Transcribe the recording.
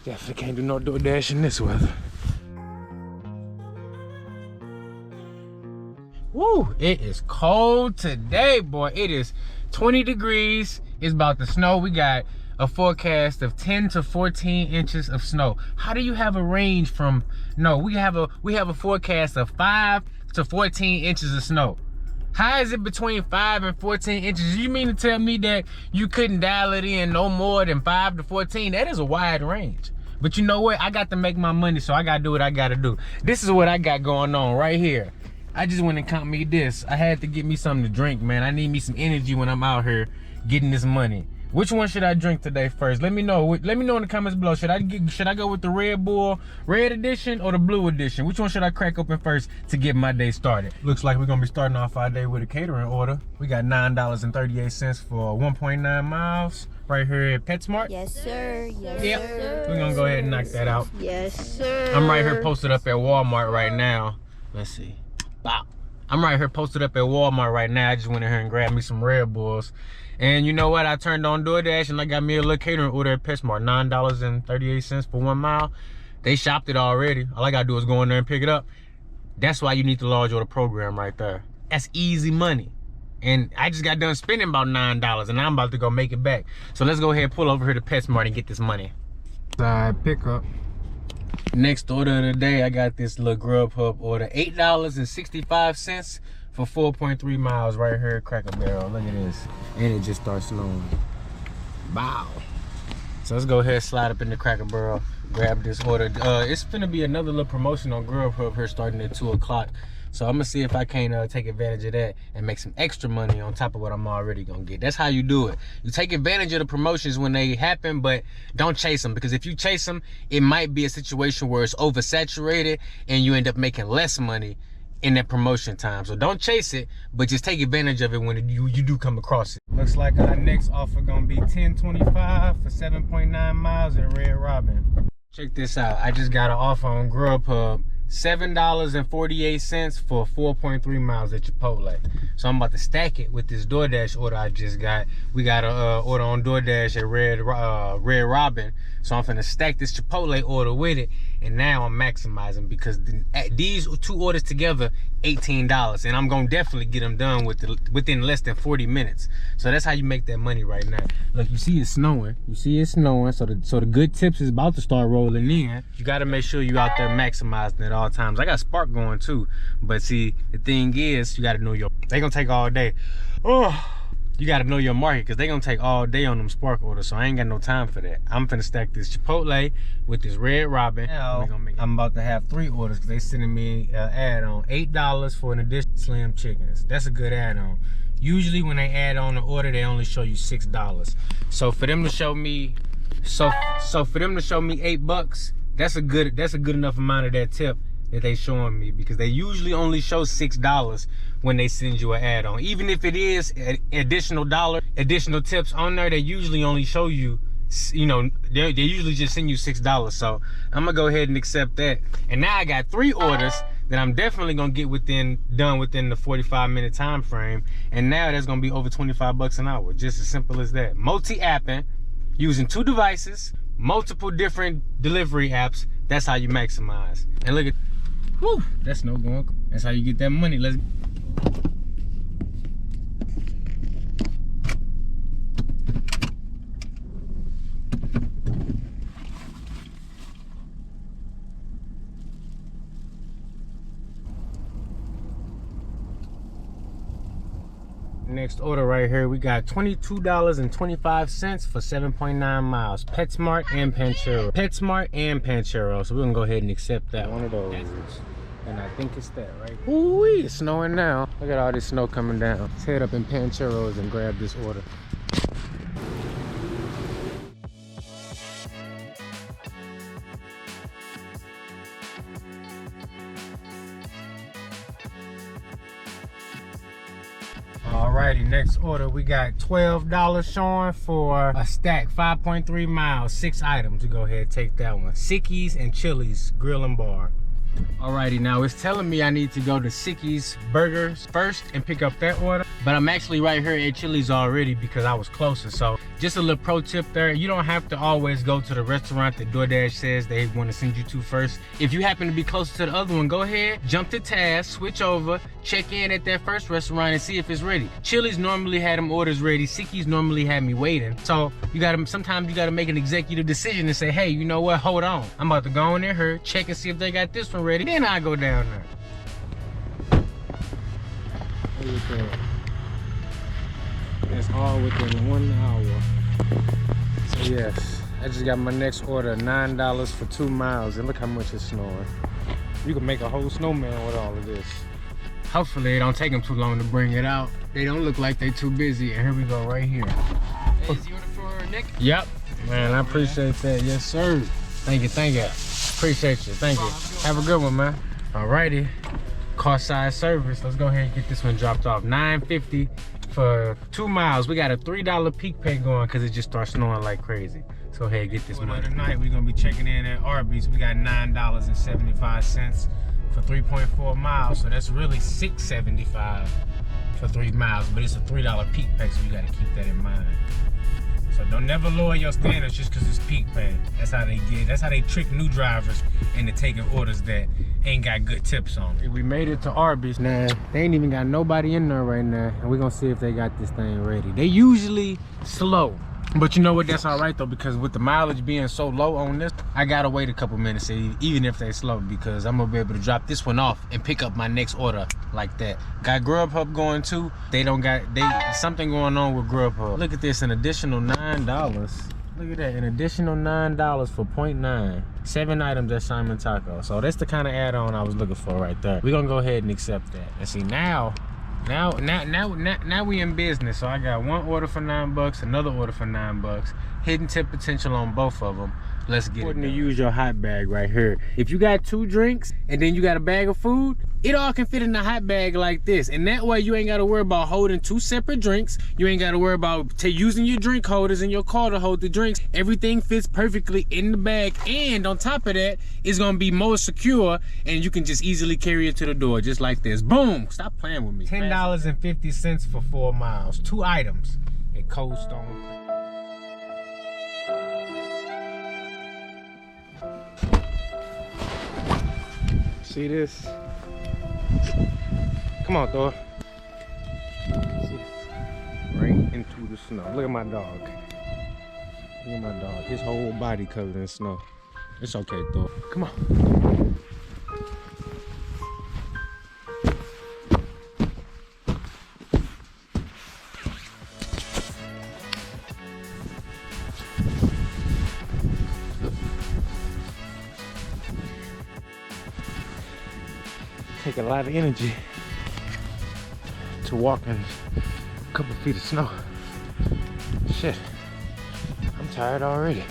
Definitely can't do no Doordash in this weather. Woo, it is cold today, boy. It is 20 degrees. It's about to snow. We got a forecast of 10 to 14 inches of snow. How do you have a range from, no, we have a forecast of 5 to 14 inches of snow. How is it between 5 and 14 inches? You mean to tell me that you couldn't dial it in no more than 5 to 14? That is a wide range. But you know what? I got to make my money, so I got to do what I got to do. This is what I got going on right here. I just went and caught me this. I had to get me something to drink, man. I need me some energy when I'm out here getting this money. Which one should I drink today first? Let me know. Let me know in the comments below. Should I go with the Red Bull Red Edition or the Blue Edition? Which one should I crack open first to get my day started? Looks like we're gonna be starting off our day with a catering order. We got $9.38 for 1.9 miles right here at PetSmart. Yes, sir. Yes, sir. We're gonna go ahead and knock that out. Yes, sir. I'm right here posted up at Walmart right now. Let's see. Wow. I'm right here posted up at Walmart right now. I just went in here and grabbed me some Red Bulls. And you know what? I turned on Doordash and I got me a little catering order at PetSmart. $9.38 for 1 mile. They shopped it already. All I gotta do is go in there and pick it up. That's why you need the large order program right there. That's easy money. And I just got done spending about $9 and I'm about to go make it back. So let's go ahead and pull over here to PetSmart and get this money. Side pickup. Next order of the day, I got this little Grubhub order. $8.65 for 4.3 miles right here at Cracker Barrel. Look at this. And it just starts snowing. Wow. So let's go ahead, slide up in the Cracker Barrel, grab this order. It's gonna be another little promotion on Grubhub here starting at 2 o'clock. So I'm gonna see if I can take advantage of that and make some extra money on top of what I'm already gonna get. That's how you do it. You take advantage of the promotions when they happen, but don't chase them, because if you chase them, it might be a situation where it's oversaturated and you end up making less money in that promotion time. So don't chase it, but just take advantage of it when you do come across it. Looks like our next offer gonna be $10.25 for 7.9 miles at Red Robin. Check this out. I just got an offer on Grubhub. $7.48 for 4.3 miles at Chipotle. So I'm about to stack it with this Doordash order I just got. We got a order on Doordash at Red Robin. So I'm finna stack this Chipotle order with it. And now I'm maximizing because these two orders together, $18. And I'm gonna definitely get them done within less than 40 minutes. So that's how you make that money right now. Look, you see it's snowing. You see it's snowing. So the good tips is about to start rolling in. You gotta make sure you out there maximizing at all times. I got Spark going too. But see, the thing is, you gotta know they gonna take all day. Oh. You gotta know your market, because they gonna take all day on them Spark orders, so I ain't got no time for that. I'm finna stack this Chipotle with this Red Robin. Now, I'm about to have 3 orders because they sending me an add-on. $8 for an additional Slim Chickens. That's a good add-on. Usually when they add on the order, they only show you $6. So for them to show me, so for them to show me $8, that's a good enough amount of that tip that they showing me, because they usually only show $6 when they send you an add-on. Even if it is an additional tips on there, they usually only show you, you know, they usually just send you $6. So I'm gonna go ahead and accept that. And now I got 3 orders that I'm definitely gonna get done within the 45-minute time frame. And now that's gonna be over $25 an hour, just as simple as that. Multi-apping, using 2 devices, multiple different delivery apps. That's how you maximize. And look at, whew, that's no going. That's how you get that money. Let's. Next order right here, we got $22.25 for 7.9 miles. PetSmart and Panchero. PetSmart and Panchero. So we're gonna go ahead and accept that. One of those. And I think it's that, right? Ooh, it's snowing now. Look at all this snow coming down. Let's head up in Pancheros and grab this order. Alrighty, next order, we got $12 showing for a stack, 5.3 miles, 6 items. We go ahead and take that one. Sickies and Chili's Grill and Bar. Alrighty, now it's telling me I need to go to Sicky's Burgers first and pick up that order. But I'm actually right here at Chili's already because I was closer. So just a little pro tip there. You don't have to always go to the restaurant that Doordash says they want to send you to first. If you happen to be closer to the other one, go ahead, jump to task, switch over, check in at that first restaurant and see if it's ready. Chili's normally had them orders ready. Sicky's normally had me waiting. So sometimes you gotta make an executive decision and say, hey, you know what, hold on. I'm about to go in there, check and see if they got this one ready. Then I go down there. It's all within 1 hour. So yes, I just got my next order, $9 for 2 miles, and look how much it's snowing. You can make a whole snowman with all of this. Hopefully it don't take them too long to bring it out. They don't look like they too busy, and here we go right here. Hey, is the order for Nick? Yep, man, I appreciate that. Yes, sir. Thank you, thank you. Appreciate you, thank you. Have a good one, man. Alrighty, car side service. Let's go ahead and get this one dropped off. $9.50 for 2 miles. We got a $3 peak pay going because it just starts snowing like crazy. So go ahead and get this money. Tonight we're gonna be checking in at Arby's. We got $9.75 for 3.4 miles. So that's really $6.75 for 3 miles. But it's a $3 peak pay, so you gotta keep that in mind. So don't never lower your standards just because it's peak pay. That's how they trick new drivers into taking orders that ain't got good tips on it. We made it to Arby's. Now, they ain't even got nobody in there right now. And we're gonna see if they got this thing ready. They usually slow. But you know what, that's all right though, because with the mileage being so low on this, I gotta wait a couple minutes even if they slow, because I'm gonna be able to drop this one off and pick up my next order like that. Got Grubhub going too. Something going on with Grubhub. Look at this, an additional $9. Look at that, an additional $9 for 0.9. 7 items at Simon Taco. So that's the kind of add-on I was looking for right there. We're gonna go ahead and accept that. And see now we in business. So I got one order for $9, another order for $9. Hidden tip potential on both of them. Let's get it. Important to use your hot bag right here. If you got 2 drinks and then you got a bag of food, it all can fit in a hot bag like this. And that way you ain't got to worry about holding 2 separate drinks. You ain't got to worry about using your drink holders in your car to hold the drinks. Everything fits perfectly in the bag. And on top of that, it's going to be more secure, and you can just easily carry it to the door just like this. Boom! Stop playing with me. $10.50 for 4 miles. 2 items at Cold Stone. See this? Come on, Thor. See? Right into the snow. Look at my dog. Look at my dog. His whole body covered in snow. It's okay, Thor. Come on. Take a lot of energy to walk in a couple feet of snow. Shit, I'm tired already.